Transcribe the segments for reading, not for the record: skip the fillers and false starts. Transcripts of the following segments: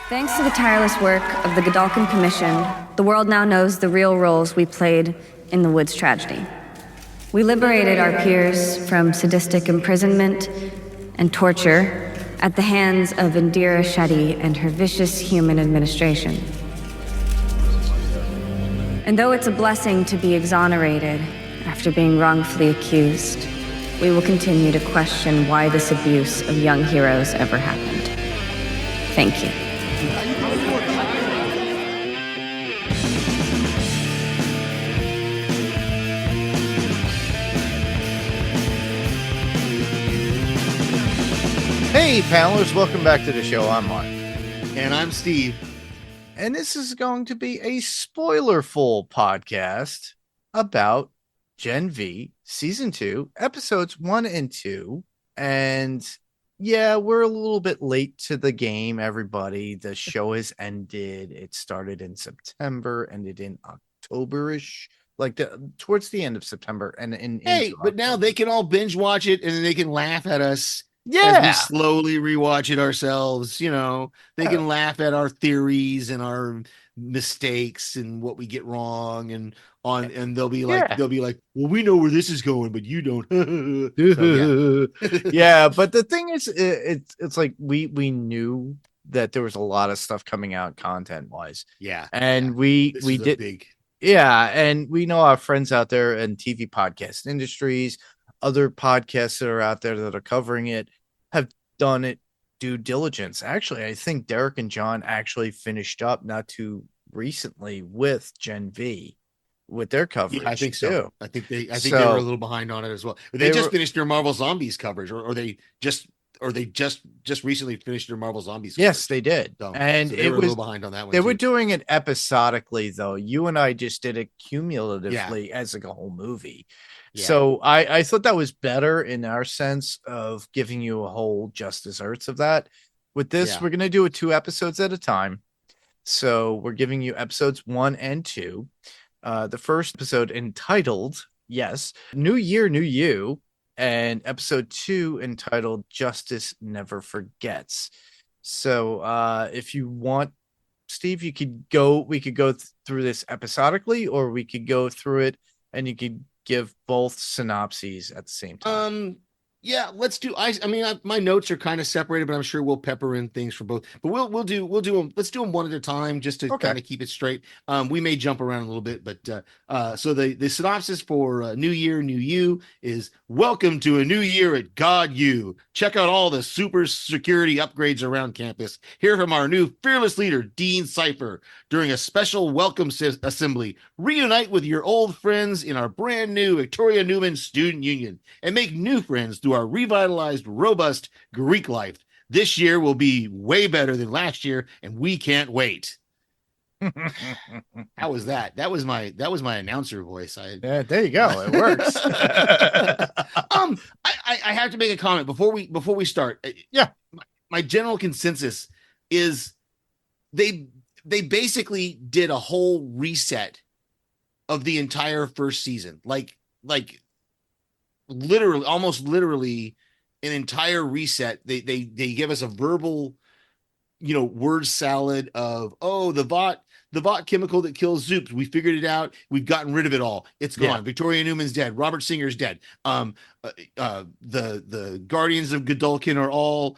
Thanks to the tireless work of the Godolphin Commission, the world now knows the real roles we played in the Woods tragedy. We liberated our peers from sadistic imprisonment and torture at the hands of Indira Shetty and her vicious human administration. And though it's a blessing to be exonerated after being wrongfully accused, we will continue to question why this abuse of young heroes ever happened. Thank you. Hey, panelists, welcome back to the show. I'm Mark. And I'm Steve. And this is going to be a spoiler-full podcast about Gen V Season 2, Episodes 1 and 2. And yeah, we're a little bit late to the game, everybody. The show has ended. It started in September, ended in October-ish, like towards the end of September. But now they can all binge watch it and then they can laugh at us. Yeah, as we slowly rewatch it ourselves. You know, they can laugh at our theories and our mistakes and what we get wrong, and they'll be like, well, we know where this is going, but you don't. So, yeah. But the thing is, it's like we knew that there was a lot of stuff coming out content wise. Yeah, and we did big. Yeah, and we know our friends out there in TV podcast industries, other podcasts that are out there that are covering it, have done it due diligence. Actually, I think Derek and John actually finished up not too recently with Gen V with their coverage. Yeah, I think so. Too. I think they were a little behind on it as well. But they just finished their Marvel Zombies coverage, or they just recently finished their Marvel Zombies coverage. Yes, they did. So it was a was little behind on that one. They were doing it episodically, though. You and I just did it cumulatively as like a whole movie. Yeah. So I thought that was better in our sense of giving you a whole just desserts of that. With this, we're going to do it 2 episodes at a time. So we're giving you episodes 1 and 2. The first episode entitled, New Year, New You, and episode 2 entitled Justice Never Forgets. So if you want, Steve, we could go through this episodically, or we could go through it and you could give both synopses at the same time. Yeah, let's do. My notes are kind of separated, but I'm sure we'll pepper in things for both. But we'll do them. Let's do them one at a time, just to kind of keep it straight. We may jump around a little bit, but so the synopsis for New Year, New You is: welcome to a new year at God U. Check out all the super security upgrades around campus. Hear from our new fearless leader, Dean Cipher, during a special welcome assembly. Reunite with your old friends in our brand new Victoria Newman Student Union and make new friends through our revitalized, robust Greek life. This year will be way better than last year, and we can't wait. How was that? That was my announcer voice. Yeah, there you go. It works. I have to make a comment before we start. Yeah. My general consensus is they basically did a whole reset of the entire first season. Like literally, almost literally an entire reset. They give us a verbal, word salad of, the Vought chemical that kills Zoops. We figured it out. We've gotten rid of it all. It's gone. Yeah. Victoria Newman's dead. Robert Singer's dead. The Guardians of Godolphin are all,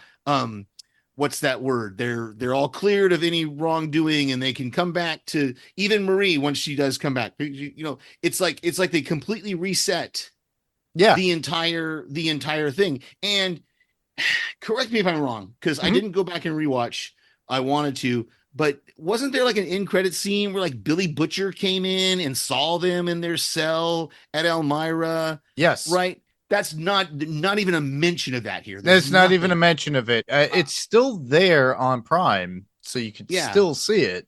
what's that word? They're all cleared of any wrongdoing, and they can come back to, even Marie, once she does come back. It's like they completely reset the entire thing. And correct me if I'm wrong, because I didn't go back and rewatch. I wanted to, but wasn't there like an end credit scene where like Billy Butcher came in and saw them in their cell at Elmira? Yes. Right. That's not even a mention of that here. There's not even a mention of it. It's still there on Prime, so you can still see it.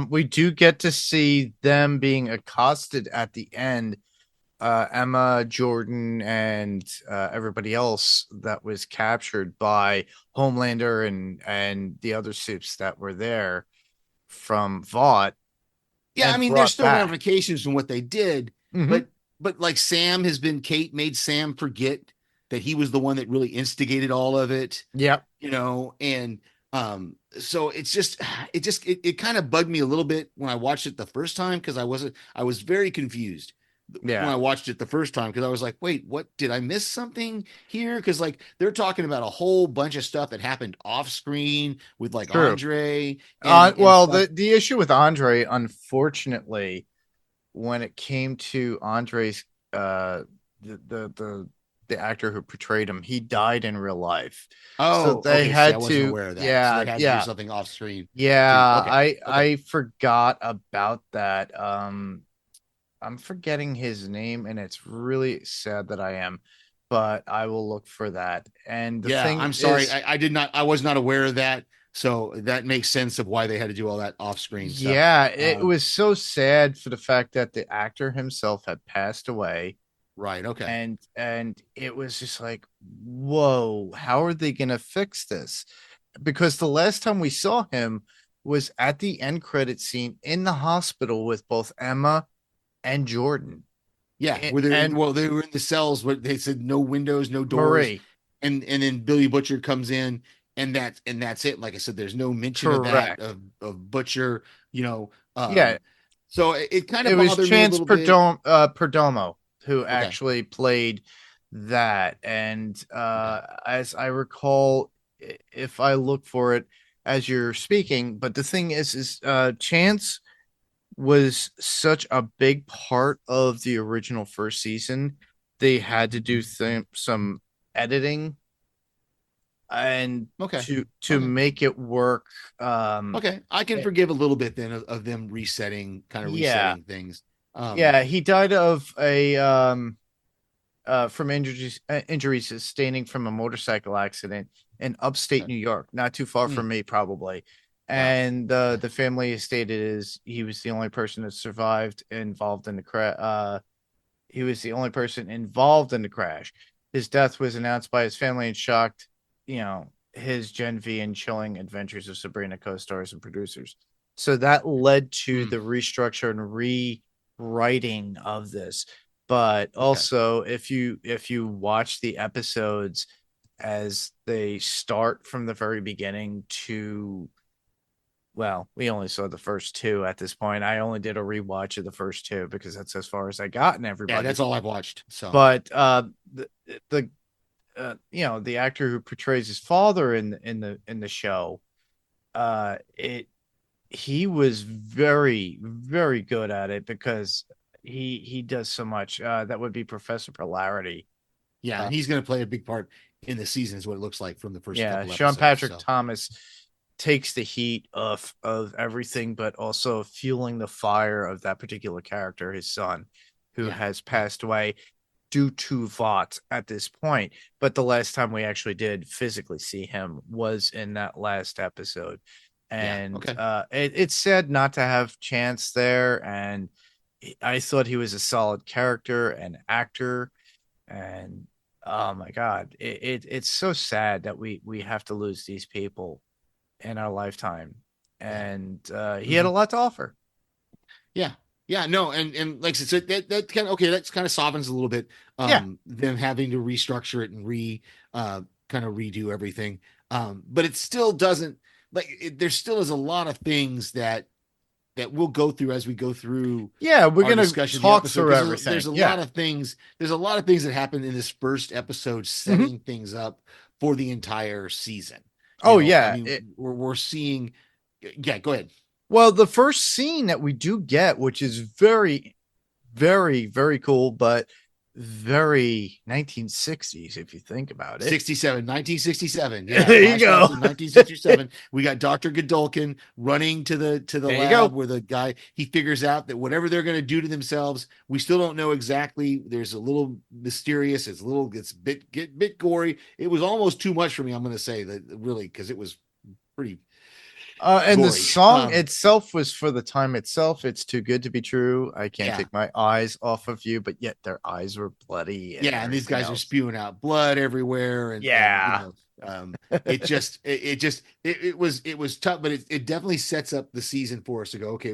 We do get to see them being accosted at the end. Emma, Jordan, and everybody else that was captured by Homelander and the other suits that were there from Vought. Yeah, I mean, there's still ramifications from what they did, but like Kate made Sam forget that he was the one that really instigated all of it. Yep. And So it kind of bugged me a little bit when I watched it the first time, because I was very confused when Yeah, I watched it the first time, because I was like, wait, what, did I miss something here? Because like they're talking about a whole bunch of stuff that happened off screen with like true. Andre and Well, stuff. the issue with Andre, unfortunately, when it came to Andre's the the the the actor who portrayed him, he died in real life. So Oh, they okay. See, I had wasn't to, aware of that. So yeah, they had to do yeah, something off screen to, yeah. okay, okay. I forgot about that. I'm forgetting his name, and it's really sad that I am, but I will look for that. And the Yeah, thing I'm sorry. is, I was not aware of that. So that makes sense of why they had to do all that off screen stuff. yeah, it Um, was so sad for the fact that the actor himself had passed away, right. Okay. and it was just like, whoa, how are they gonna fix this? Because the last time we saw him was at the end credit scene in the hospital with both Emma and Jordan Yeah, where they and well, they were in the cells where they said no windows, no doors, Marie. and then Billy Butcher comes in, and that's it. Like I said, there's no mention of that Correct. of Butcher, you know. Yeah, So it kind it of was bothered me a Chance little bit. Perdomo who Okay, actually played that. And okay, as I recall, if I look for it as you're speaking, but the thing is Chance was such a big part of the original first season. They had to do some editing and okay, to okay, make it work. okay. I can eh, forgive a little bit then of them resetting, kind of yeah, resetting things. Um, yeah, he died of a from injuries sustaining from a motorcycle accident in upstate okay. New York, not too far Mm, from me, probably. wow. And Okay. the family has stated is he was the only person that survived involved in the crash. He was the only person involved in the crash. His death was announced by his family and shocked, his Gen V and chilling adventures of Sabrina co-stars and producers. So that led to Mm, the restructure and rewriting of this. But okay. also, if you watch the episodes as they start from the very beginning to, well, we only saw the first two at this point. I only did a rewatch of the first two because that's as far as I got in Yeah, everybody. that's all I've watched. So But the the actor who portrays his father in the show, it he was very very good at it because he does so much. That would be Professor Polarity. yeah, Uh, and he's going to play a big part in the season, is what it looks like from the first yeah, couple Sean episodes. Patrick So Thomas takes the heat of everything, but also fueling the fire of that particular character, his son, who yeah, has yeah, passed away due to VOT at this point. But the last time we actually did physically see him was in that last episode. yeah. And Okay. it's sad not to have Chance there. And I thought he was a solid character and actor. And oh my God, it's so sad that we have to lose these people in our lifetime. Yeah. And he had Hmm. a lot to offer. Yeah. Yeah. No, and like I said, so that kind of okay, that's kind of softens a little bit. Yeah, Them having to restructure it and kind of redo everything. But it still doesn't there still is a lot of things that we'll go through as we go through yeah, we're our gonna discussion of the talk episode, through because everything. Yeah. there's a lot of things that happen in this first episode Mhm. setting things up for the entire season. Oh I yeah. mean, we're seeing, yeah, go ahead. Well, the first scene that we do get, which is very, very, very cool, but very 1960s if you think about it. 1967. Yeah, There you flashback go. to 1967. We got Dr. Godolkin running to the There you lab go. where the guy, he figures out that whatever they're going to do to themselves, we still don't know exactly. There's a little mysterious, it's bit gory. It was almost too much for me, I'm going to say that, really, because it was pretty And the gory. song itself was for the time itself. It's too good to be true. I can't Yeah. take my eyes off of you, but yet their eyes were bloody and Yeah, and these everything guys are else. spewing out blood everywhere, and Yeah. it was tough, but it definitely sets up the season for us to go, okay,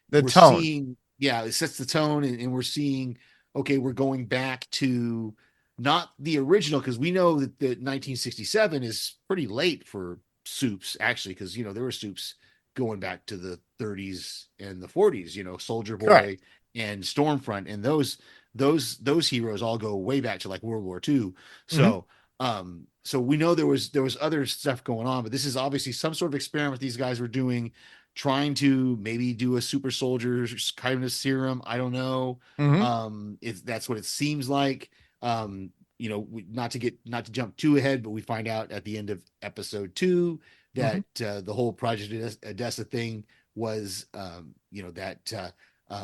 The we're tone. seeing, yeah, it sets the tone, and we're seeing, okay, we're going back to not the original, because we know that the 1967 is pretty late for soups actually, because there were soups going back to the 30s and the 40s. Soldier Boy Correct. and Stormfront, and those heroes all go way back to like World War II. So so we know there was other stuff going on, but this is obviously some sort of experiment these guys were doing, trying to maybe do a super soldier kind of serum. I don't know. That's what it seems like. Not to jump too ahead, but we find out at the end of episode 2 that the whole Project Odessa thing was, that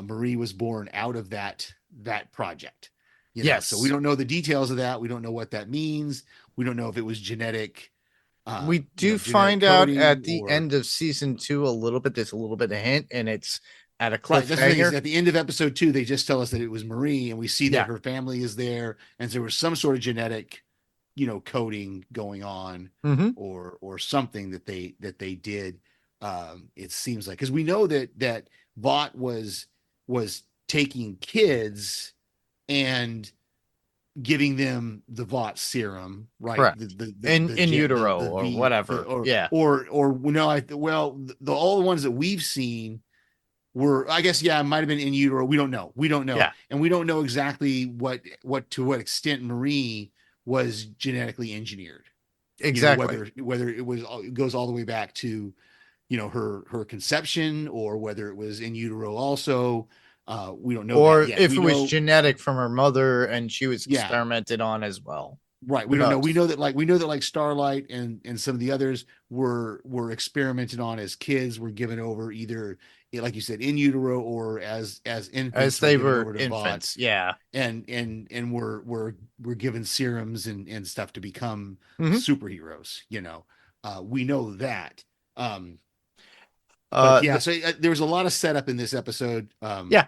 Marie was born out of that project. Yes. So we don't know the details of that. We don't know what that means. We don't know if it was genetic. We do find out at the end of season 2 a little bit. There's a little bit of hint, and it's at a cliffhanger. Right, that's the thing, is at the end of episode 2, they just tell us that it was Marie, and we see that her family is there, and there was some sort of genetic, coding going on, or something that they did. It seems like, because we know that Vought was taking kids and giving them the Vought serum, right? Correct. In utero or whatever. Or all the ones that we've seen were, I guess, it might have been in utero. We don't know. Yeah. And we don't know exactly to what extent Marie was genetically engineered. Exactly. Whether it goes all the way back to, her conception, or whether it was in utero also. We don't know. Or if it was genetic from her mother and she was experimented on as well. Right. We don't know. We know that like Starlight and some of the others were experimented on as kids, were given over either, like you said, in utero, or as infants, as they were infants. Yeah. And were given serums and stuff to become superheroes. We know that. So there was a lot of setup in this episode. The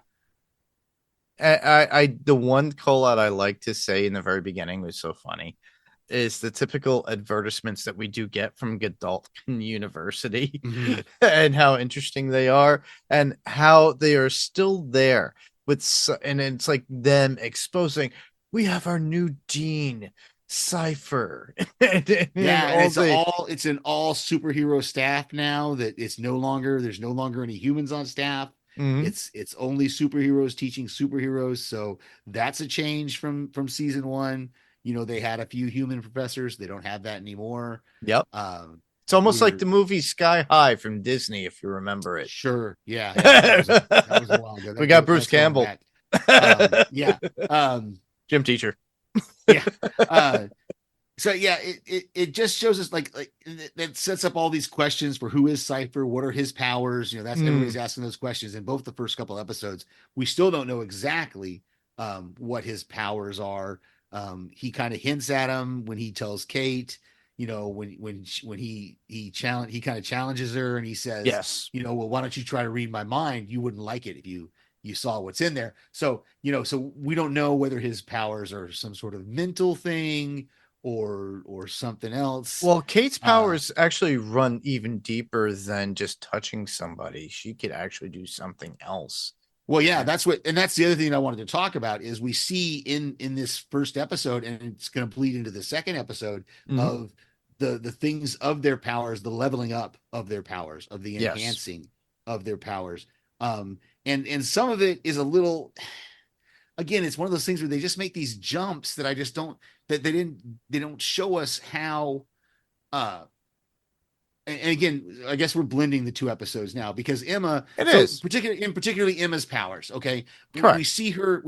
one call out I like to say in the very beginning was so funny is the typical advertisements that we do get from Godalkin University and how interesting they are and how they are still there and it's like them exposing, we have our new dean, Cypher. It's an all superhero staff now, that there's no longer any humans on staff. It's only superheroes teaching superheroes. So that's a change from season 1. They had a few human professors. They don't have that anymore. Yep. It's almost like the movie Sky High from Disney, if you remember it. Sure. Yeah. That was a while ago. We got Bruce Campbell. Gym teacher. So it just shows us like that sets up all these questions for who is Cypher, what are his powers. That's everybody's asking those questions in both the first couple episodes. We still don't know exactly what his powers are. He kind of hints at him when he tells Kate, when he kind of challenges her, and he says, yes, well, why don't you try to read my mind? You wouldn't like it if you saw what's in there. So so we don't know whether his powers are some sort of mental thing or something else. Well, Kate's powers actually run even deeper than just touching somebody. She could actually do something else. Well, yeah, that's the other thing I wanted to talk about is we see in this first episode, and it's going to bleed into the second episode, of the things of their powers, the leveling up of their powers, of the enhancing of their powers. And some of it is a little, again, it's one of those things where they just make these jumps that I just don't, that they don't show us how, and again, I guess we're blending the two episodes now, because Emma, particularly Emma's powers. Okay. Correct. We see her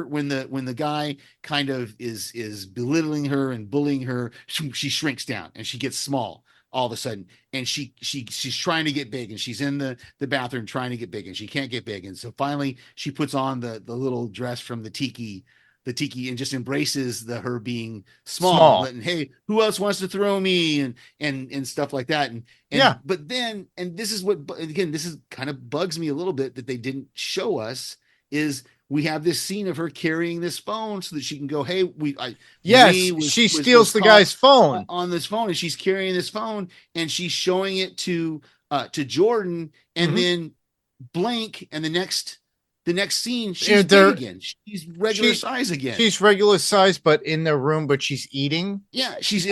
when the guy kind of is belittling her and bullying her, she shrinks down and she gets small all of a sudden. And she's trying to get big, and she's in the bathroom trying to get big, and she can't get big. And so finally she puts on the little dress from the tiki, and just embraces her being small. And hey, who else wants to throw me and stuff like that. And but then, and this is kind of bugs me a little bit that they didn't show us, is we have this scene of her carrying this phone so that she can go, hey, she steals the guy's phone on this phone, and she's carrying this phone and she's showing it to Jordan, and then blink, and the next scene, she's big again. She's regular size again. She's regular size, but in their room, but she's eating. Yeah, she's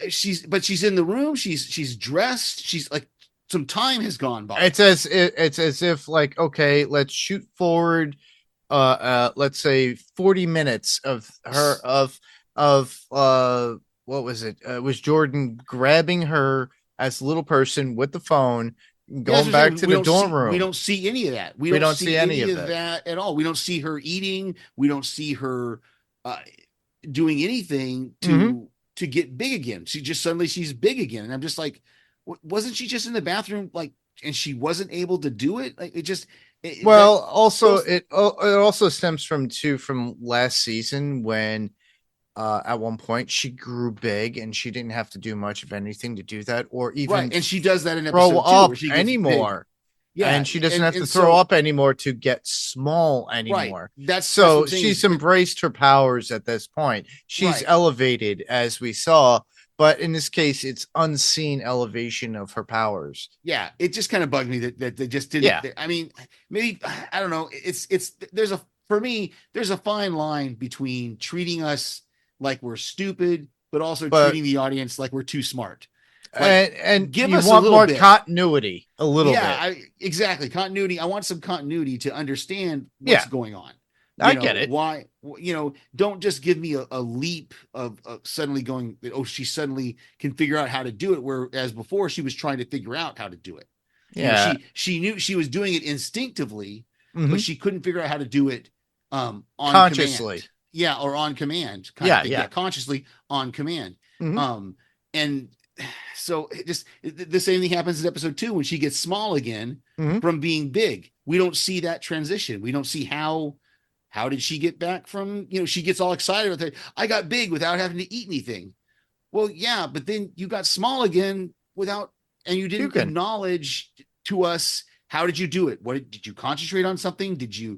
she's in the room. She's dressed. She's like, some time has gone by. It's as if like, okay, let's shoot forward. Let's say 40 minutes of her what was it? It was Jordan grabbing her as a little person with the phone, going back to the dorm room. We don't see any of that. We don't see any of that at all. We don't see her eating. We don't see her doing anything to get big again. She's big again. And I'm just like, wasn't she just in the bathroom, like, and she wasn't able to do it? Like, it also stems from last season when at one point she grew big and she didn't have to do much of anything to do that, or even and she does that in episode 2 up where she anymore. Yeah, and she doesn't have to throw up anymore to get small anymore. Right. So she's embraced her powers at this point. She's elevated, as we saw, but in this case, it's unseen elevation of her powers. Yeah, it just kind of bugged me that they just didn't. Yeah. I mean, maybe, I don't know. For me, there's a fine line between treating us like we're stupid, but also treating the audience like we're too smart. Like, and give us a little more continuity, a little bit. Exactly. Continuity. I want some continuity to understand what's going on. I get it. Why, don't just give me a leap of suddenly going, she suddenly can figure out how to do it. Whereas before she was trying to figure out how to do it. Yeah. She knew she was doing it instinctively, but she couldn't figure out how to do it on consciously. Command. Yeah. Or on command. Consciously on command. And so the same thing happens in episode 2 when she gets small again from being big. We don't see that transition. We don't see how did she get back from, she gets all excited with it. I got big without having to eat anything. Well, yeah, but then you got small again and you didn't acknowledge to us, how did you do it? Did you concentrate on something? Did you,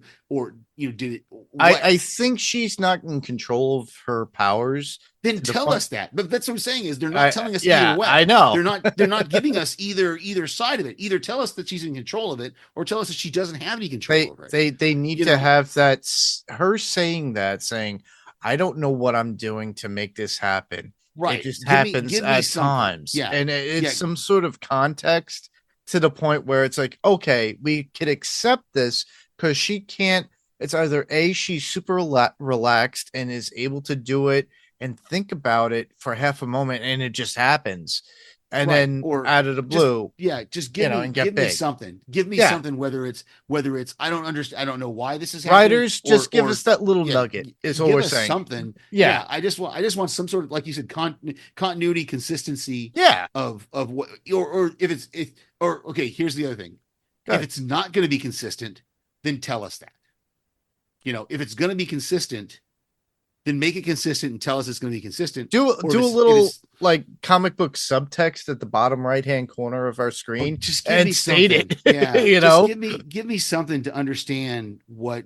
did it? I think she's not in control of her powers. Then tell us that. But that's what I'm saying is they're not telling us either way. I know. They're not giving us either side of it. Either tell us that she's in control of it or tell us that she doesn't have any control over it. They need to have that, her saying, I don't know what I'm doing to make this happen. Right. It just happens at times. Yeah. And it's some sort of context to the point where it's like, okay, we could accept this because she can't. It's either she's super relaxed and is able to do it and think about it for half a moment, and it just happens, and then or out of the blue, just give me something. Give me something. Whether it's I don't understand. I don't know why this is happening. Writers, just give us that little nugget. Is what we're saying. Something. Yeah. I just want some sort of, like you said, continuity, consistency. Yeah. Of what, or okay. Here's the other thing. If it's not going to be consistent, then tell us that. If it's going to be consistent, then make it consistent and tell us it's going to be consistent. Do a little like comic book subtext at the bottom right-hand corner of our screen. Just give me state it. Yeah, give me something to understand what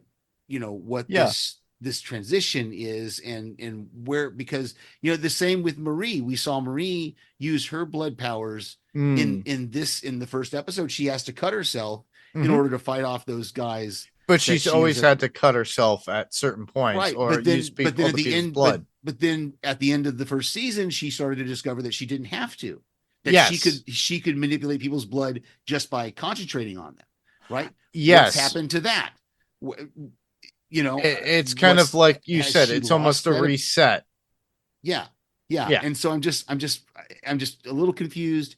this transition is and where, because the same with Marie. We saw Marie use her blood powers in the first episode. She has to cut herself in order to fight off those guys. But she's always had to cut herself at certain points, or use blood. But then at the end of the first season, she started to discover that she didn't have to. That she could manipulate people's blood just by concentrating on them. Right? Yes. What's happened to that? It's kind of like you said. It's almost a reset. Yeah. And so I'm just a little confused.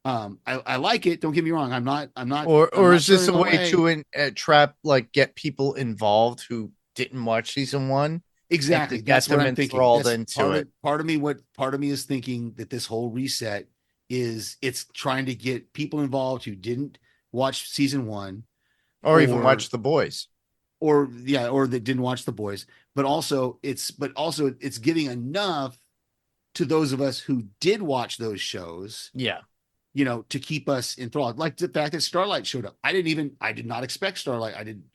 I like it. Don't get me wrong. I'm not. Or is this a way to trap, like, get people involved who didn't watch season 1? Exactly. That's what I'm thinking. Enthralled into it. Part of me is thinking that this whole reset is it's trying to get people involved who didn't watch season 1, or even watch The Boys, or that didn't watch The Boys. But also it's giving enough to those of us who did watch those shows. Yeah. To keep us enthralled, like the fact that Starlight showed up. I did not expect Starlight. I didn't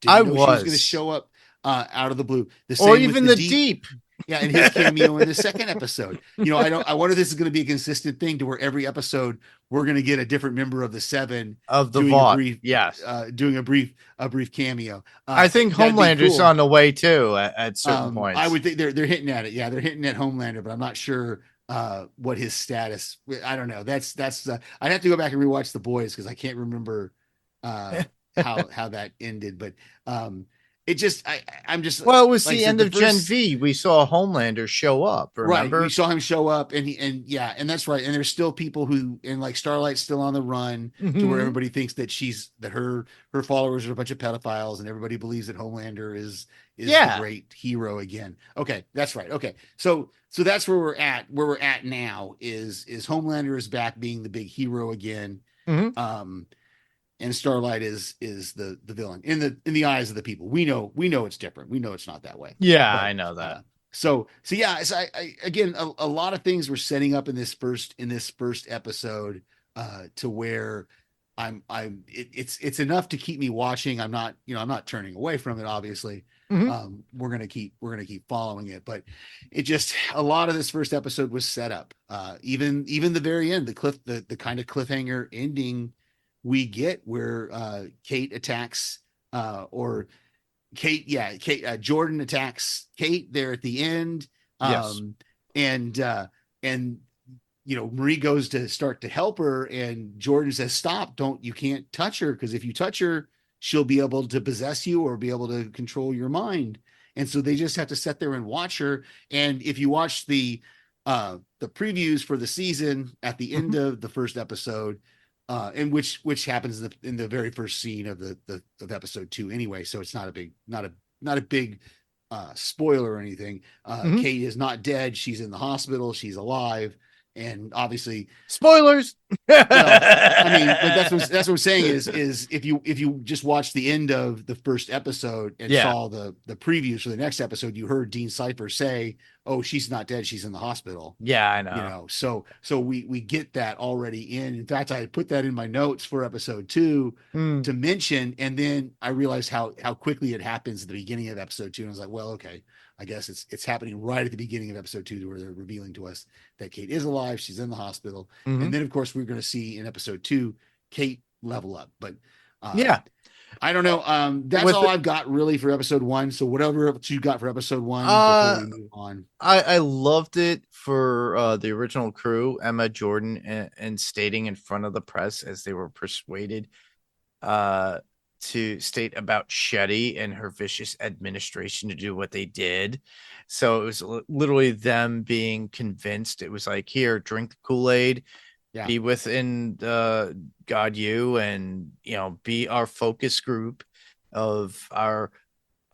know she was going to show up out of the blue. The same, or even the Deep. Yeah, and his cameo in the second episode. I wonder if this is going to be a consistent thing to where every episode we're going to get a different member of the 7 of the Vought. Doing a brief cameo. I think Homelander's on the way too at certain points. I would think they're hitting at it. Yeah, they're hitting at Homelander, but I'm not sure what his status. I don't know. That's I'd have to go back and rewatch The Boys because I can't remember how that ended. But it just I'm just well, it was like I the said, end of Gen V. We saw Homelander show up. right. Remember? We saw him show up and yeah, and that's right. And there's still people who and like Starlight's still on the run to where Mm-hmm. everybody thinks that her followers are a bunch of pedophiles and everybody believes that Homelander is the Yeah. great hero again. Okay, that's right. Okay. So that's where we're at. Where we're at now is Homelander is back being the big hero again. Mm-hmm. And Starlight is the villain in the eyes of the people. We know it's different. We know it's not that way. Yeah, But I know that. so yeah, so I again a lot of things were setting up in this first episode to where it's enough to keep me watching. I'm not turning away from it, obviously. Mm-hmm. We're gonna keep following it, but it just a lot of this first episode was set up. Even the very end, the kind of cliffhanger ending we get where Kate attacks or Jordan attacks Kate there at the end. Yes. And Marie goes to start to help her and Jordan says, stop, you can't touch her because if you touch her, she'll be able to possess you or be able to control your mind. And so they just have to sit there and watch her. And if you watch the previews for the season at the end of the first episode, and which happens in the very first scene of of episode 2 anyway, so it's not a big spoiler or anything. Kate is not dead, she's in the hospital, she's alive, and obviously spoilers. well, I mean, but that's what I'm saying is if you just watched the end of the first episode and saw the previews for the next episode, you heard Dean Cypher say, "Oh, she's not dead; she's in the hospital." Yeah, I know. So we get that already in. In fact, I put that in my notes for episode 2 to mention, and then I realized how quickly it happens at the beginning of episode 2, and I was like, well, okay, I guess it's happening right at the beginning of episode 2 where they're revealing to us that Kate is alive, she's in the hospital, and then of course we're going to see in episode 2 Kate level up. But I don't know. That's all I've got really for episode 1. So whatever you got for episode 1 before we move on. I loved it for the original crew, Emma, Jordan, and stating in front of the press as they were persuaded to state about Shetty and her vicious administration to do what they did. So it was literally them being convinced. It was like, here, drink the Kool-Aid, be within God you, and be our focus group of our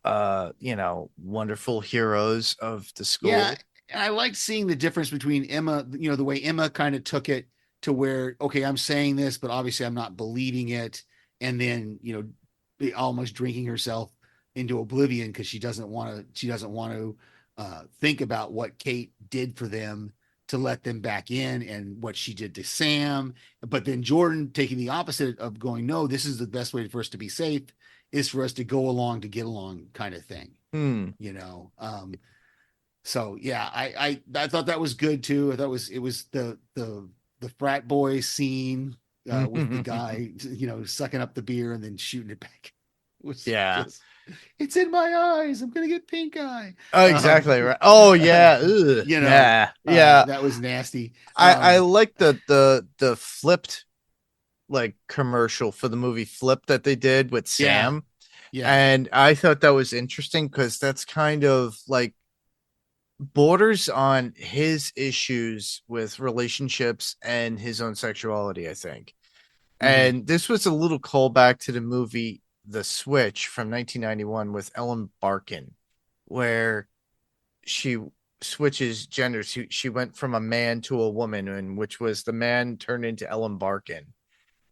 wonderful heroes of the school. Yeah, and I liked seeing the difference between Emma, the way Emma kind of took it to where, okay, I'm saying this, but obviously I'm not believing it. And then, almost drinking herself into oblivion because she doesn't want to think about what Kate did for them to let them back in and what she did to Sam. But then Jordan taking the opposite of going, no, this is the best way for us to be safe is for us to go along to get along kind of thing. So yeah, I thought that was good too. I thought it was the frat boy scene with the guy, sucking up the beer and then shooting it back. It's in my eyes. I'm gonna get pink eye. Oh, exactly right. Oh yeah, that was nasty. I like the flipped like commercial for the movie Flip that they did with Sam. Yeah. And I thought that was interesting because that's kind of like borders on his issues with relationships and his own sexuality, I think. And this was a little callback to the movie The Switch from 1991 with Ellen Barkin, where she switches genders. She went from a man to a woman, and which was the man turned into Ellen Barkin.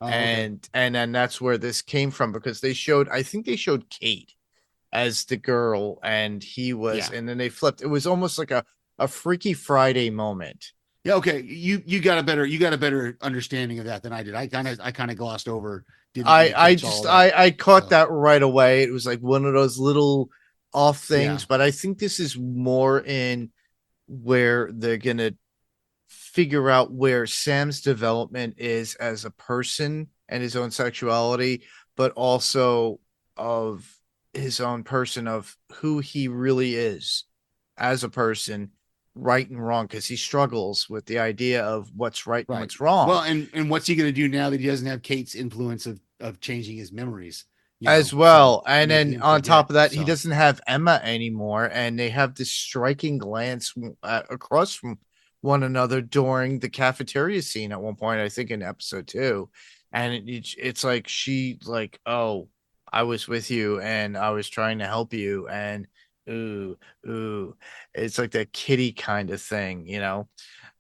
And then that's where this came from, because I think they showed Kate as the girl and he was, and then they flipped. It was almost like a Freaky Friday moment. Yeah. Okay. You got a better understanding of that than I did. I kind of glossed over. I caught that right away. It was like one of those little off things, but I think this is more in where they're going to figure out where Sam's development is as a person and his own sexuality, but also of his own person, of who he really is as a person, right and wrong, because he struggles with the idea of what's right and Right. what's wrong. Well, and what's he going to do now that he doesn't have Kate's influence of changing his memories, As well. so And making then him on top forget. of that, he So doesn't have Emma anymore. And they have this striking glance across from one another during the cafeteria scene at one point, I think in episode 2. And it's like she like, oh, I was with you and I was trying to help you. And ooh, ooh, it's like that kitty kind of thing, you know?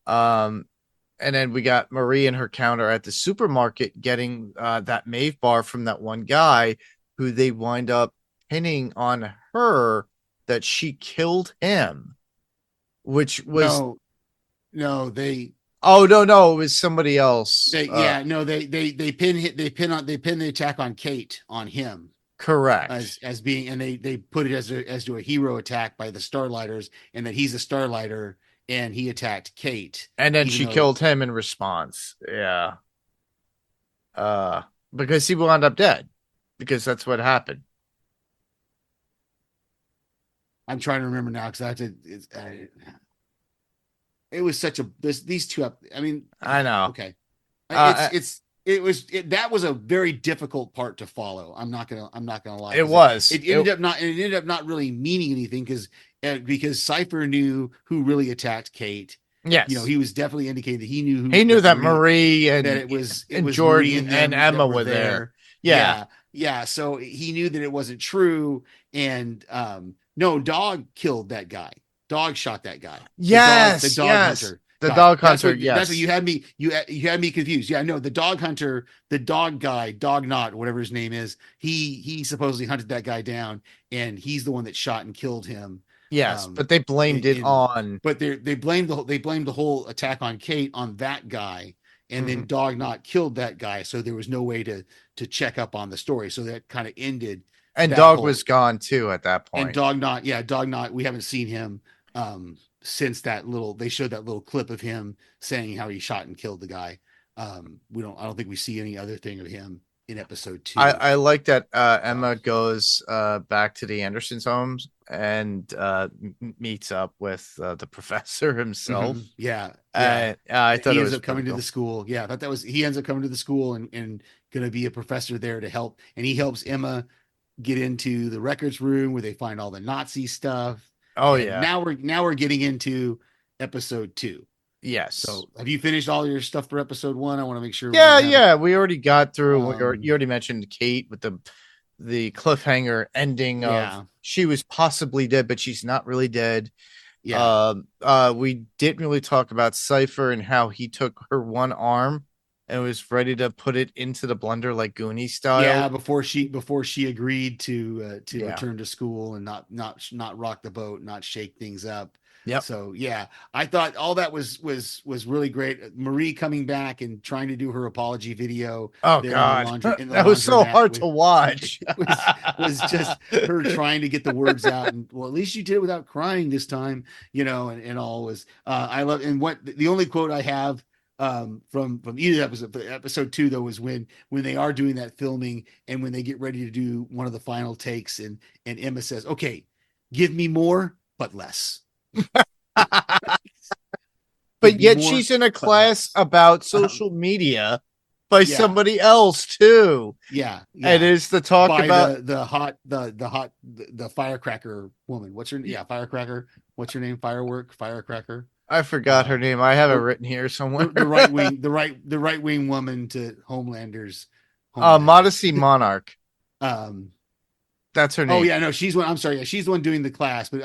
Um, and then we got Marie and her counter at the supermarket getting that Maeve bar from that one guy who they wind up pinning on her that she killed him, which was no, they oh no, it was somebody else. they yeah no they pin the attack on Kate on him Correct. as being, and they put it as to a hero attack by the Starlighters, and that he's a Starlighter and he attacked Kate, And then even she though killed him in response. Yeah. Uh because he wound up dead. Because that's what happened. I'm trying to remember now because I have to. It was such a these two up. I mean, I know. okay, Uh that was a very difficult part to follow. I'm not gonna lie. it was. It ended up not really meaning anything because Cypher knew who really attacked Kate. Yes. He was definitely indicating that he knew that Marie and that it was Jordan Marie and Emma were there. Yeah. Yeah. So he knew that it wasn't true. And no, Dog killed that guy. Dog shot that guy. Yes. The dog hunter. The guy. dog hunter. That's what you had me. You had me confused. Yeah, no, the dog hunter, the dog guy, Dog Knot, whatever his name is. He supposedly hunted that guy down, and he's the one that shot and killed him. Yes, but they blamed it on. But they blamed the whole attack on Kate on that guy, and then Dog Knot killed that guy. So there was no way to check up on the story. So that kind of ended. And Dog was gone too at that point. And Dog Knot. We haven't seen him since they showed that little clip of him saying how he shot and killed the guy. I don't think we see any other thing of him in episode 2. I like that Emma goes back to the Andersons' homes and meets up with the professor himself. Mm-hmm. Yeah. I thought he it ends was up coming to the school. Yeah, I thought he ends up coming to the school and going to be a professor there to help. And he helps Emma get into the records room where they find all the Nazi stuff. Oh, and yeah. Now we're getting into episode 2. Yes. So have you finished all your stuff for episode 1? I want to make sure. Yeah. We already got through. You already mentioned Kate with the cliffhanger ending of she was possibly dead, but she's not really dead. Yeah. We didn't really talk about Cypher and how he took her one arm and was ready to put it into the blender like Goonie style. Yeah, before she agreed to return to school and not rock the boat, not shake things up. Yeah. So yeah, I thought all that was really great. Marie coming back and trying to do her apology video. Oh God, that was so hard to watch. was just her trying to get the words out, and well, at least you did it without crying this time, and all was. I love, and what the only quote I have from either episode 2 though was when they are doing that filming and when they get ready to do one of the final takes, and Emma says, "Okay, give me more, but less." But yet she's in a class about social media by somebody else too. Yeah. And it's the talk by about the firecracker woman. What's her name? Yeah, firecracker. What's her name? Firecracker. I forgot her name. I have it written here somewhere. The right wing woman to Homelander's. Modesty Monarch. That's her name. Oh yeah, no, she's one. I'm sorry, yeah, she's the one doing the class, but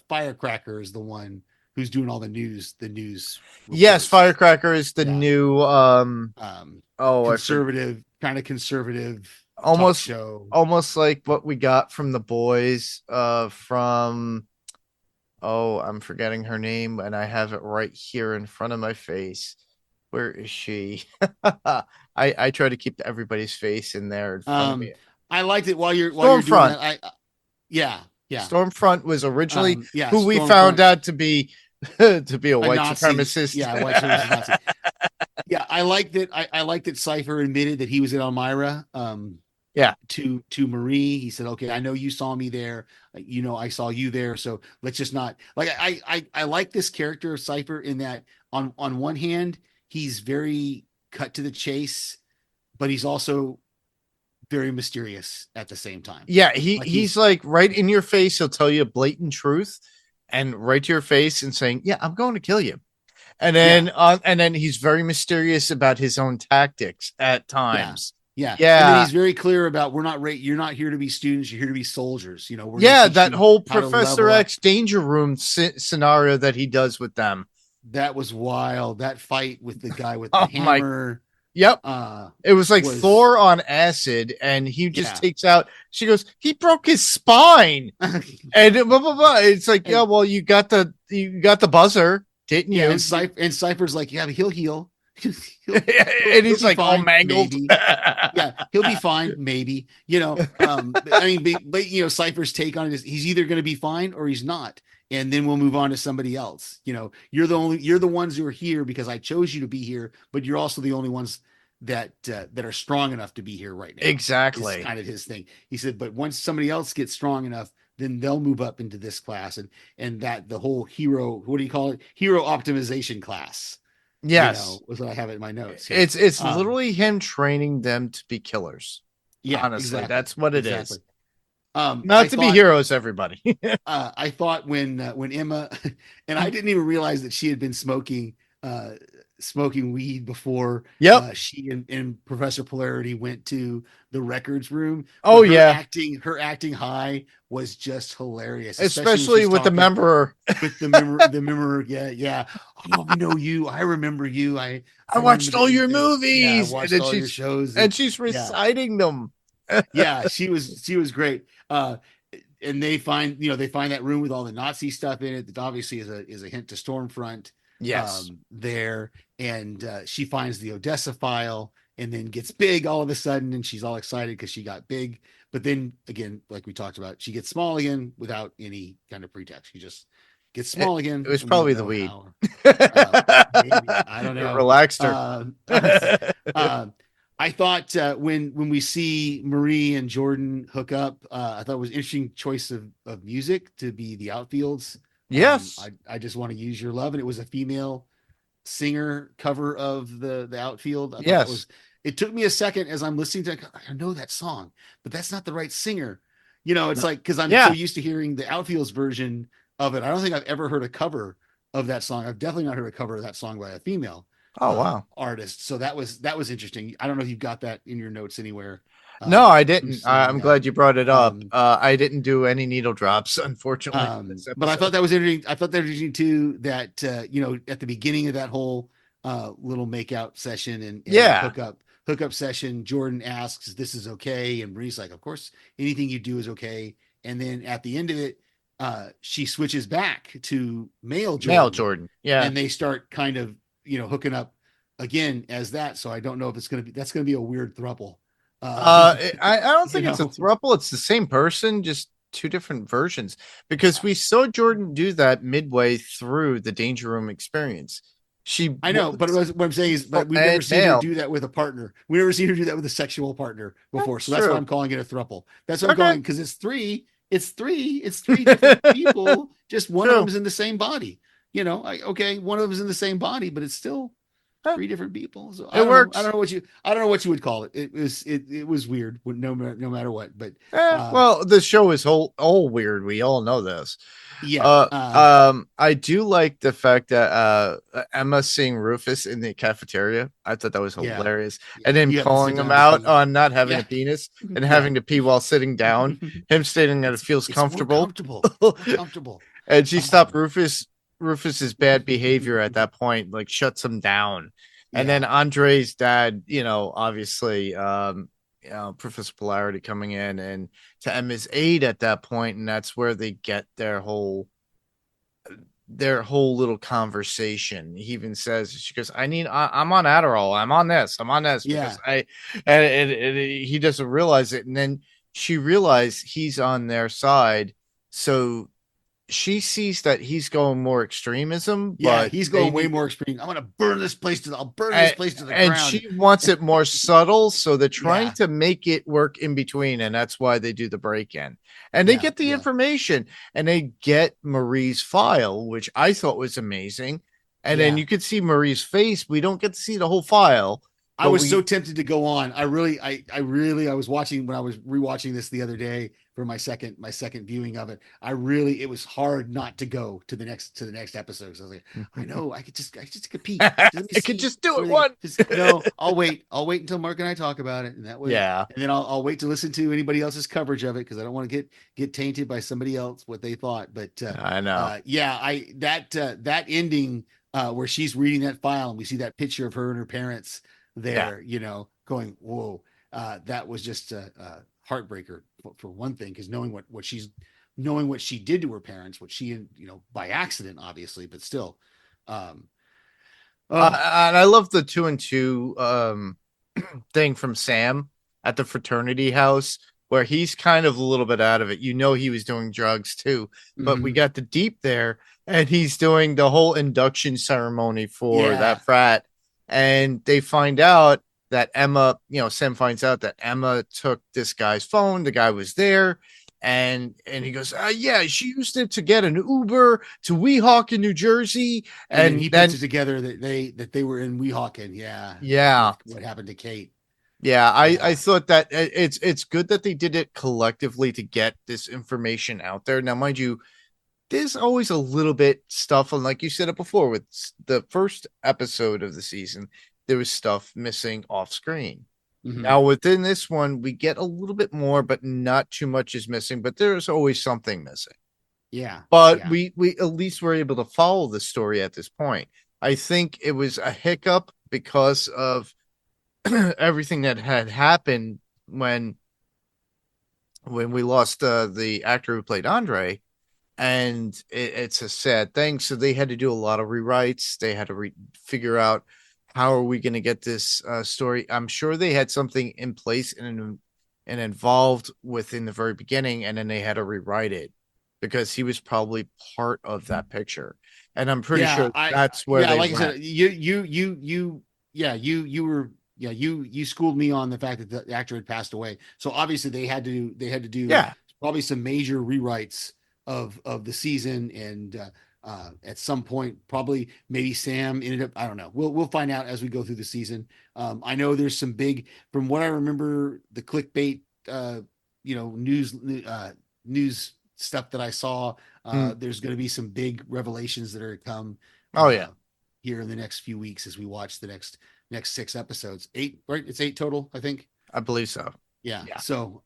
Firecracker is the one who's doing all the news. Reports. Yes, Firecracker is the new conservative almost show, almost like what we got from The Boys. From I'm forgetting her name, and I have it right here in front of my face. Where is she? I try to keep everybody's face in there in front of me. I liked it while you're Stormfront. Doing that. Yeah. Stormfront was originally who we Stormfront. found out to be a white Nazi. supremacist. Yeah, white supremacist Nazi. Yeah, I liked it. I liked that Cypher admitted that he was in Elmira. Yeah. To Marie. He said, okay, I know you saw me there. I saw you there. So let's just not like, I like this character of Cypher in that on one hand, he's very cut to the chase, but he's also very mysterious at the same time. Yeah. Like He's like right in your face. He'll tell you a blatant truth and right to your face and saying, yeah, I'm going to kill you. And then he's very mysterious about his own tactics at times. Yeah. Yeah. And then he's very clear about you're not here to be students, you're here to be soldiers. We're that whole Professor X danger room scenario that he does with them. That was wild. That fight with the guy with the hammer. Yep. It was like Thor on acid, and he just takes out. She goes, he broke his spine, and blah, blah, blah. It's like, yeah, well, you got the buzzer, didn't you? And Cypher's like, yeah, but he'll heal. And he's like all mangled. Yeah, he'll be fine, maybe. But Cypher's take on it is he's either going to be fine or he's not. And then we'll move on to somebody else. You're the ones who are here because I chose you to be here, but you're also the only ones that are strong enough to be here right now. Exactly. It's kind of his thing. He said, but once somebody else gets strong enough, then they'll move up into this class and that the whole hero, what do you call it? Hero optimization class. Yes. Was what I have it in my notes. Here. It's literally him training them to be killers. Yeah, honestly, exactly. That's what it is. Not to be heroes, everybody. I thought when Emma, and I didn't even realize that she had been smoking weed before. She and Professor Polarity went to the records room. Oh, her acting high was just hilarious, especially with the member. With the member, yeah. Oh, I know you. I remember you. I watched all your movies. I watched all your shows, and she's reciting them. Yeah, she was great. And they find that room with all the Nazi stuff in it that obviously is a hint to Stormfront. Yes. There, and she finds the Odessa file and then gets big all of a sudden, and she's all excited because she got big. But then again, like we talked about, she gets small again without any kind of pretext. She just gets small again. It was probably the weed. Maybe. I don't know. It relaxed her. I thought when we see Marie and Jordan hook up, I thought it was an interesting choice of music to be the outfields. Yes. I just want to use your love. And it was a female singer cover of the outfield. Yes. It took me a second as I'm listening to it, I know that song, but that's not the right singer. It's like, because I'm so used to hearing the outfields version of it. I don't think I've ever heard a cover of that song. I've definitely not heard a cover of that song by a female artist. So that was interesting. I don't know if you've got that in your notes anywhere. No, I didn't. I'm glad you brought it up. I didn't do any needle drops, unfortunately. But I thought that was interesting. I thought that was interesting too, that, at the beginning of that whole little makeout session and hookup session, Jordan asks, this is okay. And Marie's like, of course, anything you do is okay. And then at the end of it, she switches back to male Jordan. Yeah. And they start kind of, hooking up again as that. So I don't know if that's going to be a weird throuple. I don't think it's a throuple. It's the same person, just two different versions, because we saw Jordan do that midway through the Danger Room experience. I know, but what I'm saying is, but we've never seen her do that with a partner. We've never seen her do that with a sexual partner before. So that's why I'm calling it a throuple. That's what I'm calling, because it's three different people. Just one of them is in the same body. One of them is in the same body, but it's still three different people. So it works. I don't know what you would call it. It was weird, no matter what. But well, the show is all weird. We all know this. Yeah. I do like the fact that Emma seeing Rufus in the cafeteria. I thought that was hilarious. And then calling him out on not having a penis and having to pee while sitting down. Him stating that it feels comfortable. Comfortable. And she stopped Rufus's bad behavior at that point, like shuts him down. And then Andre's dad, obviously, Professor Polarity coming in and to Emma's aid at that point, and that's where they get their whole little conversation. He even says, she goes, I'm on Adderall, I'm on this because he doesn't realize it, and then she realized he's on their side, so she sees that he's going more extremism, Yeah, but he's they going way need, more extreme. I'll burn this place to the and ground. she wants it more subtle, so they're trying Yeah, to make it work in between, and that's why they do the break-in. And they yeah, get the yeah, information, and they get Marie's file, which I thought was amazing. And then yeah. you could see Marie's face. We don't get to see the whole file, I but was so we tempted to go on. I was watching when I was rewatching this the other day for my second viewing of it. It was hard not to go to the next episode. So I was like, I know, I could just take a peek. Just let me I could see just do it everything. one. Just no, I'll wait until Mark and I talk about it, and that way, Yeah, and then I'll wait to listen to anybody else's coverage of it because I don't want to get tainted by somebody else what they thought. But I know. yeah, that ending where she's reading that file and we see that picture of her and her parents Yeah. there, going, whoa, that was just a heartbreaker for one thing, because knowing what she did to her parents, what she, by accident, obviously, but still. Um, oh, And I love the 2 and 2 thing from Sam at the fraternity house where he's kind of a little bit out of it. He was doing drugs too, but we mhm. got the deep there and he's doing the whole induction ceremony for Yeah. that frat. And they find out that Sam finds out that Emma took this guy's phone. The guy was there. And he goes, yeah, she used it to get an Uber to Weehawken in New Jersey. And then And he puts then it together that they were in Weehawken. Yeah. yeah, With what happened to Kate. yeah, I Yeah. thought that it's good that they did it collectively to get this information out there. Now, mind you, there's always a little bit stuff, and like you said it before, with the first episode of the season, there was stuff missing off screen. Mhm. Now, within this one, we get a little bit more, but not too much is missing. But there's always something missing. Yeah. But Yeah. we at least were able to follow the story at this point. I think it was a hiccup because of everything that had happened when we lost the actor who played Andre, and it's a sad thing. So they had to do a lot of rewrites. They had to figure out how are we going to get this story. I'm sure they had something in place and involved within the very beginning, and then they had to rewrite it because he was probably part of that picture. And I'm pretty Yeah, sure that's where they like I went. said, you schooled me on the fact that the actor had passed away. So obviously they had to do Yeah, probably some major rewrites of the season, and at some point probably maybe Sam ended up, I don't know. We'll find out as we go through the season. I know there's some big, from what I remember, the clickbait news stuff that I saw. mm. There's going to be some big revelations that are to come Oh yeah, here in the next few weeks as we watch the next 6 episodes. 8, right? It's 8 total, I think. I believe so. Yeah. Yeah. So,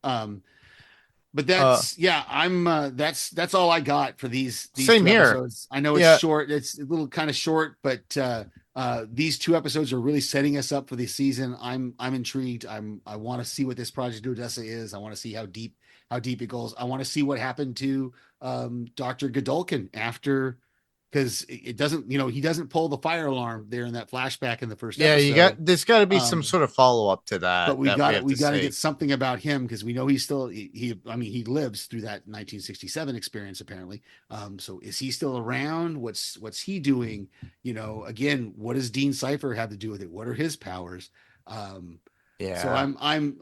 but Uh, I'm that's all I got for these Same two here. episodes. I know it's Yeah, short. It's a little kind of short, but these 2 episodes are really setting us up for the season. I'm intrigued. I want to see what this Project Odessa is. I want to see how deep it goes. I want to see what happened to Dr. Godolkin after, because it doesn't, he doesn't pull the fire alarm there in that flashback in the first yeah. episode. There's got to be some Um, sort of follow up to but that we that we got it. have We to got to see. get something about him because we know he's still he lives through that 1967 experience apparently. So is he still around? What's he doing? Again, what does Dean Cipher have to do with it? What are his powers? Um, so Yeah, I'm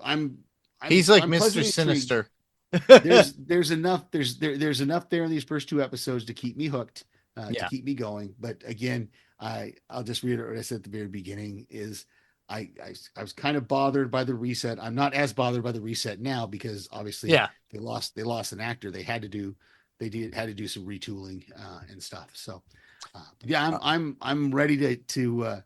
he's like I'm Mr. pleasantly intrigued. Sinister. There's enough there in these first 2 episodes to keep me hooked, to Yeah, keep me going. But again, I'll just reiterate what I said at the very beginning is I was kind of bothered by the reset. I'm not as bothered by the reset now because obviously yeah. they lost an actor. Had to do some retooling and stuff. So yeah, I'm ready to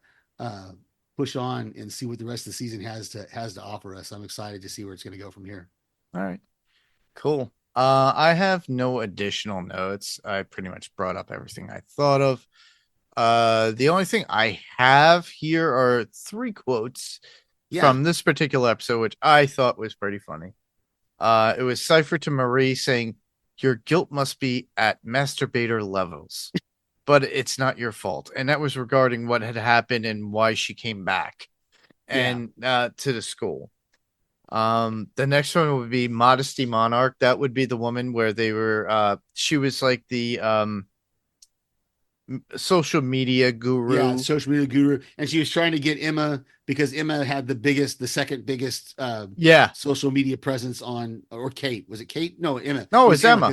push on and see what the rest of the season has to offer us. I'm excited to see where it's going to go from here. All right, cool. I have no additional notes. I pretty much brought up everything I thought of. The only thing I have here are 3 quotes Yeah, from this particular episode, which I thought was pretty funny. It was Cypher to Marie saying, "Your guilt must be at masturbator levels, but it's not your fault." And that was regarding what had happened and why she came back yeah, and to the school. The next one would be Modesty Monarch. That would be the woman where they were she was like the social media guru. Yeah, social media guru, and she was trying to get Emma because Emma had the second biggest social media presence on, or Kate. Was it Kate? No, Emma. No, it's Emma.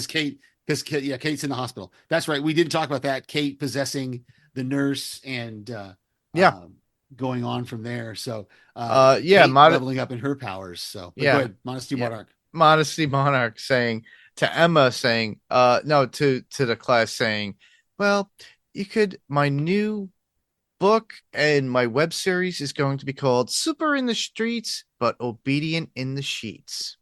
Because Kate's in the hospital. That's right. We didn't talk about that. Kate possessing the nurse and going on from there. So Kate leveling up in her powers. So go ahead, Modesty Monarch. Modesty Monarch saying to Emma, saying no, to the class, saying, well, my new book and my web series is going to be called Super in the Streets but Obedient in the Sheets.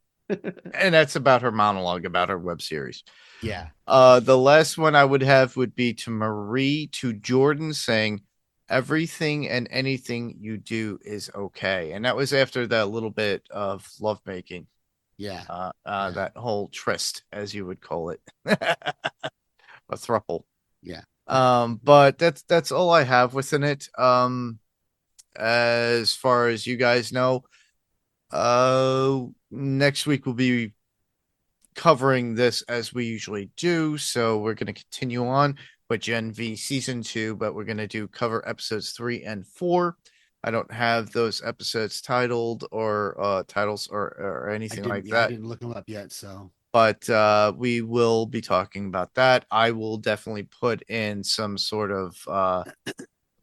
And that's about her monologue about her web series. Yeah. The last one I would have would be to Jordan, saying everything and anything you do is okay. And that was after that little bit of lovemaking. Yeah. That whole tryst, as you would call it. A throuple. Yeah. But that's all I have within it. As far as you guys know, next week we'll be covering this as we usually do. So we're going to continue on with Gen V season 2, but we're going to cover episodes 3 and 4. I don't have those episodes titled or titles or anything like that. I didn't look them up yet, so. But we will be talking about that. I will definitely put in some sort of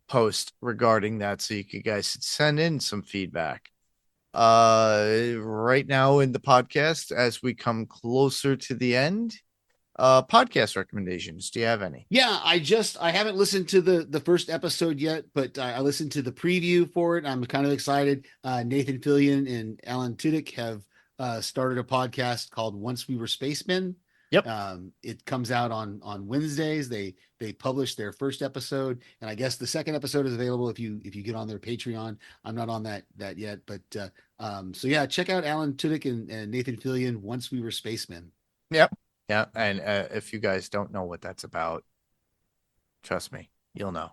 post regarding that, so you guys send in some feedback. Right now in the podcast, as we come closer to the end, podcast recommendations. Do you have any? Yeah, I haven't listened to the first episode yet, but I listened to the preview for it. I'm kind of excited. Nathan Fillion and Alan Tudyk have started a podcast called Once We Were Spacemen. Yep. It comes out on Wednesdays. They published their first episode, and I guess the second episode is available if you get on their Patreon. I'm not on that yet, but so yeah, check out Alan Tudyk and Nathan Fillion, Once We Were Spacemen. Yep. Yeah, and if you guys don't know what that's about, trust me, you'll know.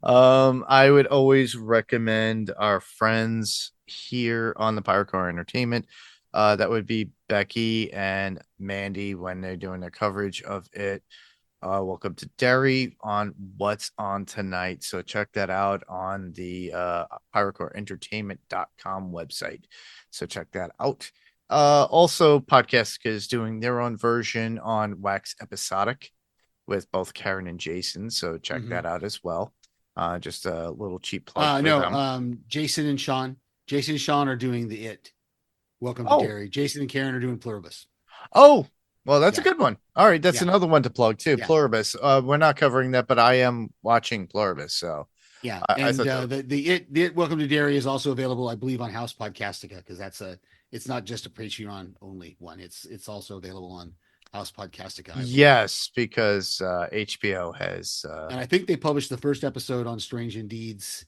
I would always recommend our friends here on the Pirate Core Entertainment. That would be Becky and Mandy when they're doing their coverage of it. Welcome to Derry on What's On Tonight. So check that out on the piratecoreentertainment.com website. So check that out. Also, Podcastica is doing their own version on Wax Episodic with both Karen and Jason. So check that out as well. Just a little cheap plug. Jason and Sean. Jason and Sean are doing the It. Welcome to Derry. Jason and Karen are doing Pluribus. Oh, well, that's a good one. All right, that's another one to plug too. Yeah. Pluribus. We're not covering that, but I am watching Pluribus. So yeah, the It Welcome to Derry is also available, I believe, on House Podcastica, because it's not just a Patreon only one. It's also available on House Podcastica. Yes, because HBO has, and I think they published the first episode on Strange Indeeds.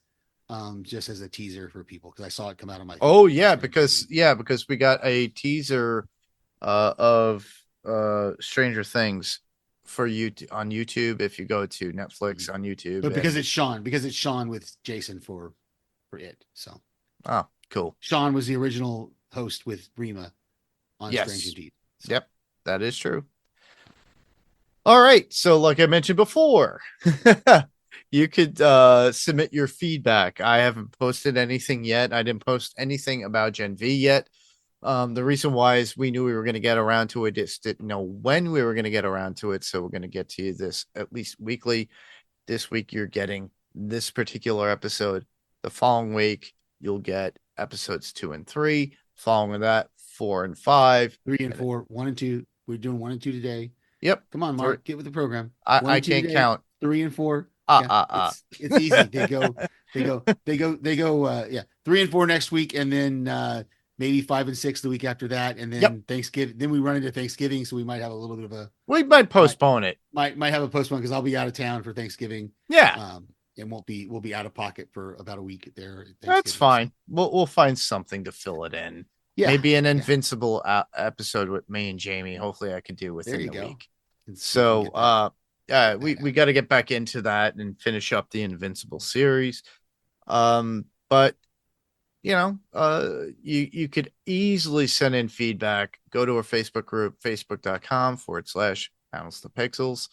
Just as a teaser for people, because I saw it come out on my. Oh yeah, because we got a teaser of Stranger Things for you on YouTube. If you go to Netflix on YouTube, but because it's Sean with Jason for It. So cool. Sean was the original host with Rima on Strange Indeed. So. Yep, that is true. All right, so like I mentioned before. You could submit your feedback. I haven't posted anything yet. I didn't post anything about Gen V yet. The reason why is we knew we were going to get around to it. Just didn't know when we were going to get around to it. So we're going to get to you this at least weekly. This week, you're getting this particular episode. The following week, you'll get episodes 2 and 3. Following that, 4 and 5. 3 and 4. 1 and 2. We're doing 1 and 2 today. Yep. Come on, Mark. Get with the program. I can't today, count. 3 and 4. It's easy. They go. 3 and 4 next week, and then maybe 5 and 6 the week after that, and then Thanksgiving. Then we run into Thanksgiving, so we might have a little bit of a. We might postpone it. Might have a postpone because I'll be out of town for Thanksgiving. Yeah. And we'll be out of pocket for about a week there. That's fine. We'll find something to fill it in. Yeah. Maybe an Invincible episode with me and Jamie. Hopefully, I can do within the week. So, we got to get back into that and finish up the Invincible series. But you could easily send in feedback. Go to our Facebook group, facebook.com/panels to pixels.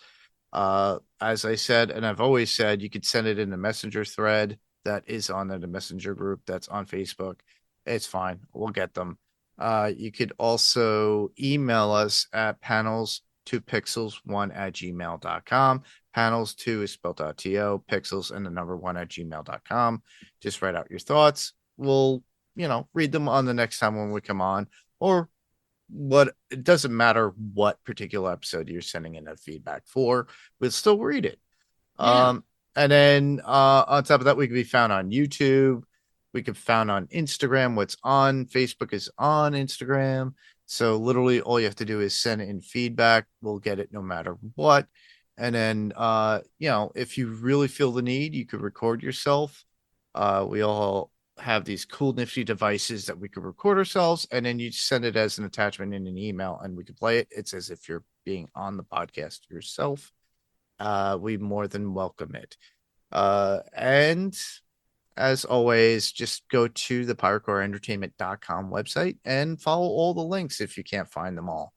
As I said, and I've always said, you could send it in the messenger thread that is on the messenger group that's on Facebook. It's fine. We'll get them. You could also email us at panels2pixels1@gmail.com. Panels2 is spelled out to pixels and the number 1@gmail.com. Just write out your thoughts. We'll, read them on the next time when we come on, or it doesn't matter what particular episode you're sending in that feedback for, we'll still read it. Yeah. And then on top of that, we can be found on YouTube. We can be found on Instagram. What's on Facebook is on Instagram. So literally all you have to do is send in feedback. We'll get it no matter what. And then, if you really feel the need, you could record yourself. We all have these cool nifty devices that we could record ourselves, and then you send it as an attachment in an email and we can play it. It's as if you're being on the podcast yourself. We more than welcome it. And as always, just go to the PyrocoreEntertainment.com website and follow all the links if you can't find them all.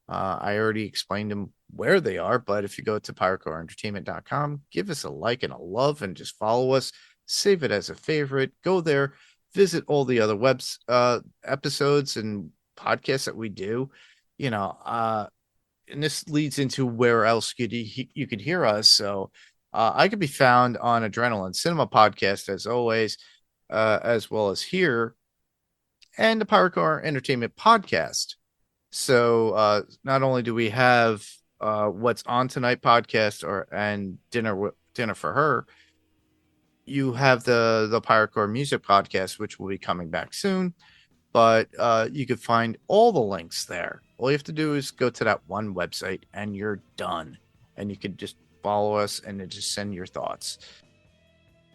I already explained them where they are, but if you go to PyrocoreEntertainment.com, give us a like and a love and just follow us. Save it as a favorite. Go there, visit all the other episodes and podcasts that we do. And this leads into where else you could hear us. So I could be found on Adrenaline Cinema Podcast as always, as well as here, and the Pyrocore Entertainment Podcast. So not only do we have What's On Tonight podcast and Dinner for Her, you have the Pyrocore Music Podcast, which will be coming back soon. But you can find all the links there. All you have to do is go to that one website and you're done. And you can just follow us and then just send your thoughts.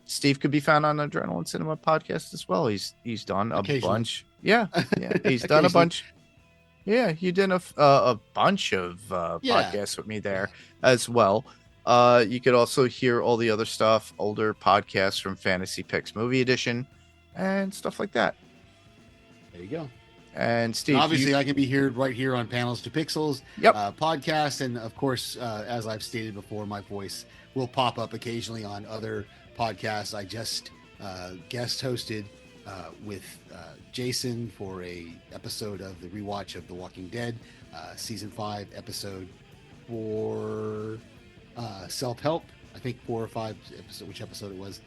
Steve could be found on Adrenaline Cinema Podcast as well. He's done a bunch. Yeah. He's done a bunch. Yeah, you did a bunch of podcasts with me there as well. You could also hear all the other stuff, older podcasts from Fantasy Picks Movie Edition and stuff like that. There you go. And Steve, and obviously I can be here right here on Panels to Pixels podcast. And of course, as I've stated before, my voice will pop up occasionally on other podcasts. I just guest hosted with Jason for a episode of the rewatch of The Walking Dead, season 5, episode 4, self-help. I think 4 or 5 episode, which episode it was.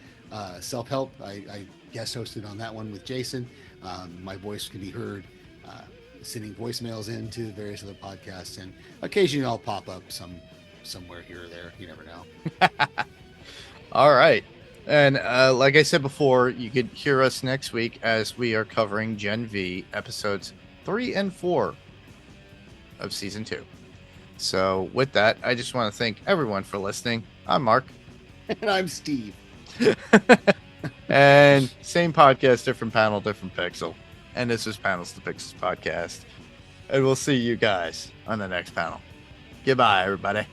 Self-help. I guest hosted on that one with Jason. My voice can be heard sending voicemails into various other podcasts, and occasionally I'll pop up somewhere here or there. You never know. All right. And like I said before, you could hear us next week as we are covering Gen V episodes 3 and 4 of season 2. So with that, I just want to thank everyone for listening. I'm Mark. And I'm Steve. And same podcast, different panel, different pixel. And this is Panels to Pixels podcast. And we'll see you guys on the next panel. Goodbye, everybody.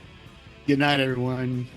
Good night, everyone.